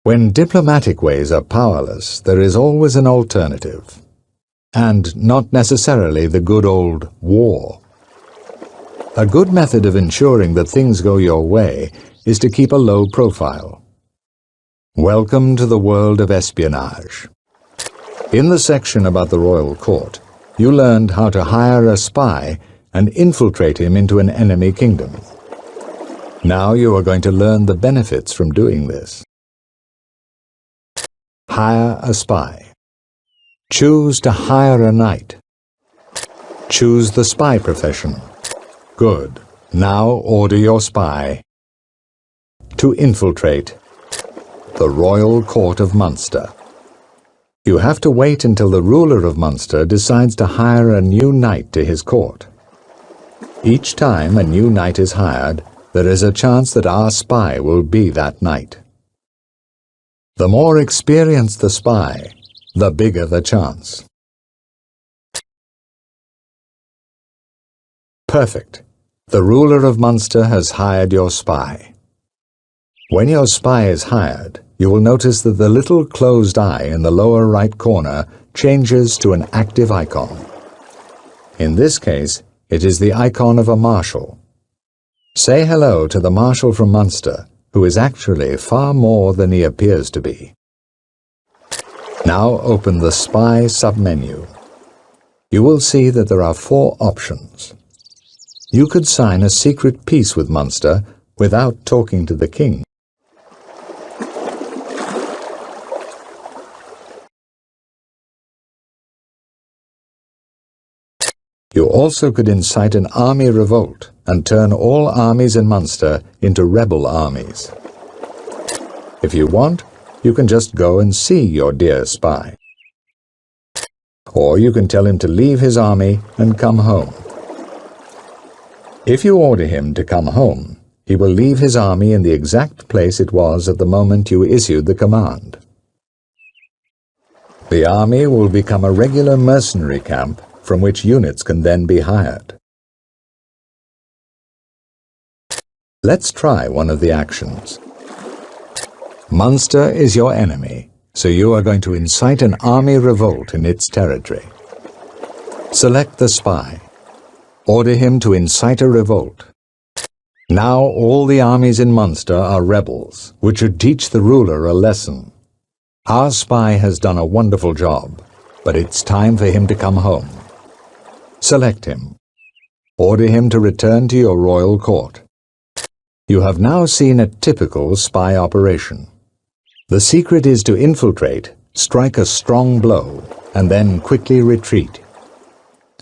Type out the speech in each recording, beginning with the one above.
When diplomatic ways are powerless, there is always an alternative, and not necessarily the good old war. A good method of ensuring that things go your way is to keep a low profile. Welcome to the world of espionage. In the section about the royal court, you learned how to hire a spy and infiltrate him into an enemy kingdom. Now you are going to learn the benefits from doing this. Hire a spy. Choose to hire a knight. Choose the spy profession. Good. Now order your spy to infiltrate the royal court of Munster. You have to wait until the ruler of Munster decides to hire a new knight to his court. Each time a new knight is hired, there is a chance that our spy will be that knight. The more experienced the spy, the bigger the chance. Perfect. The ruler of Munster has hired your spy. When your spy is hired, you will notice that the little closed eye in the lower right corner changes to an active icon. In this case, it is the icon of a marshal. Say hello to the marshal from Munster, who is actually far more than he appears to be. Now open the Spy submenu. You will see that there are 4 options. You could sign a secret peace with Munster without talking to the king. You also could incite an army revolt and turn all armies in Munster into rebel armies. If you want, you can just go and see your dear spy. Or you can tell him to leave his army and come home. If you order him to come home, he will leave his army in the exact place it was at the moment you issued the command. The army will become a regular mercenary camp from which units can then be hired. Let's try one of the actions. Munster is your enemy, so you are going to incite an army revolt in its territory. Select the spy. Order him to incite a revolt. Now all the armies in Munster are rebels, which should teach the ruler a lesson. Our spy has done a wonderful job, but it's time for him to come home. Select him. Order him to return to your royal court. You have now seen a typical spy operation. The secret is to infiltrate, strike a strong blow, and then quickly retreat.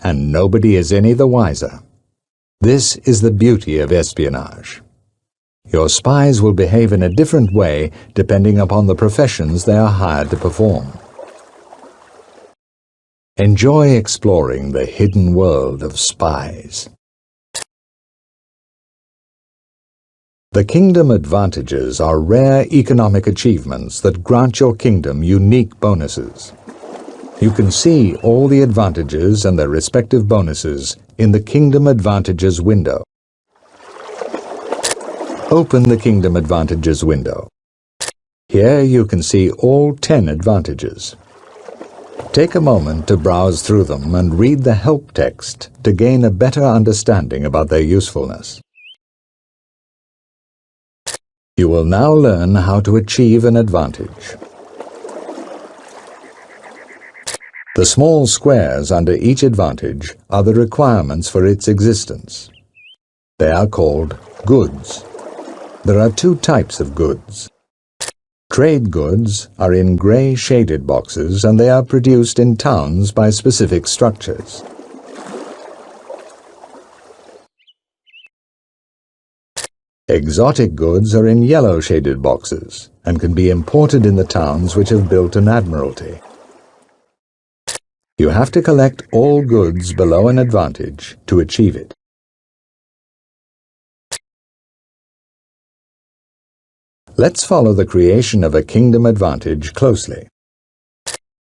And nobody is any the wiser. This is the beauty of espionage. Your spies will behave in a different way depending upon the professions they are hired to perform. Enjoy exploring the hidden world of spies. The kingdom advantages are rare economic achievements that grant your kingdom unique bonuses. You can see all the advantages and their respective bonuses in the Kingdom Advantages window. Open the Kingdom Advantages window. Here you can see all 10 advantages. Take a moment to browse through them and read the help text to gain a better understanding about their usefulness. You will now learn how to achieve an advantage. The small squares under each advantage are the requirements for its existence. They are called goods. There are 2 types of goods. Trade goods are in grey shaded boxes and they are produced in towns by specific structures. Exotic goods are in yellow shaded boxes and can be imported in the towns which have built an admiralty. You have to collect all goods below an advantage to achieve it. Let's follow the creation of a kingdom advantage closely.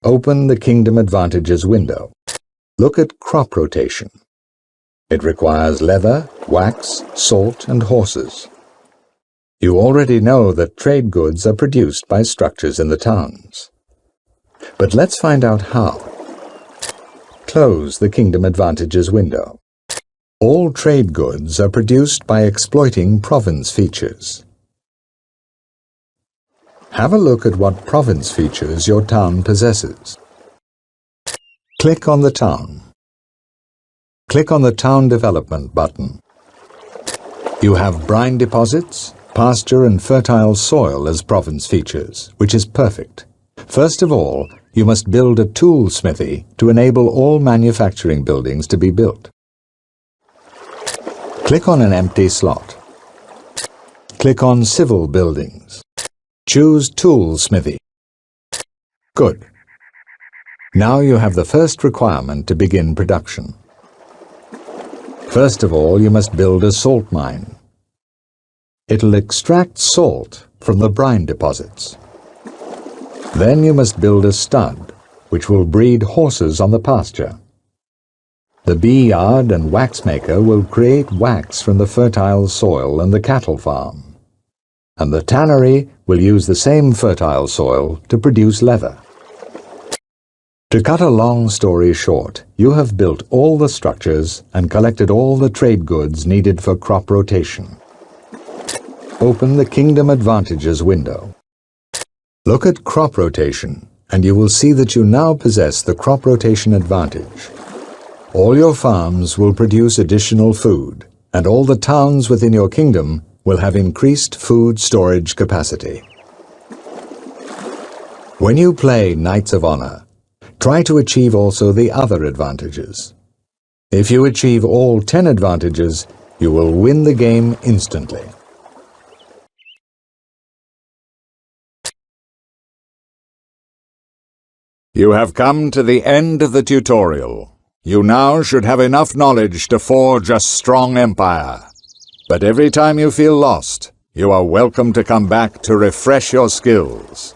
Open the Kingdom Advantages window. Look at crop rotation. It requires leather, wax, salt, and horses. You already know that trade goods are produced by structures in the towns. But let's find out how. Close the Kingdom Advantages window. All trade goods are produced by exploiting province features. Have a look at what province features your town possesses. Click on the town. Click on the Town Development button. You have brine deposits, pasture and fertile soil as province features, which is perfect. First of all, you must build a tool smithy to enable all manufacturing buildings to be built. Click on an empty slot. Click on Civil Buildings. Choose Tool Smithy. Good. Now you have the first requirement to begin production. First of all, you must build a salt mine. It'll extract salt from the brine deposits. Then you must build a stud, which will breed horses on the pasture. The bee yard and wax maker will create wax from the fertile soil and the cattle farm. And the tannery will use the same fertile soil to produce leather. To cut a long story short, you have built all the structures and collected all the trade goods needed for crop rotation. Open the Kingdom Advantages window. Look at crop rotation, and you will see that you now possess the crop rotation advantage. All your farms will produce additional food, and all the towns within your kingdom will have increased food storage capacity. When you play Knights of Honor, try to achieve also the other advantages. If you achieve all 10 advantages, you will win the game instantly. You have come to the end of the tutorial. You now should have enough knowledge to forge a strong empire. But every time you feel lost, you are welcome to come back to refresh your skills.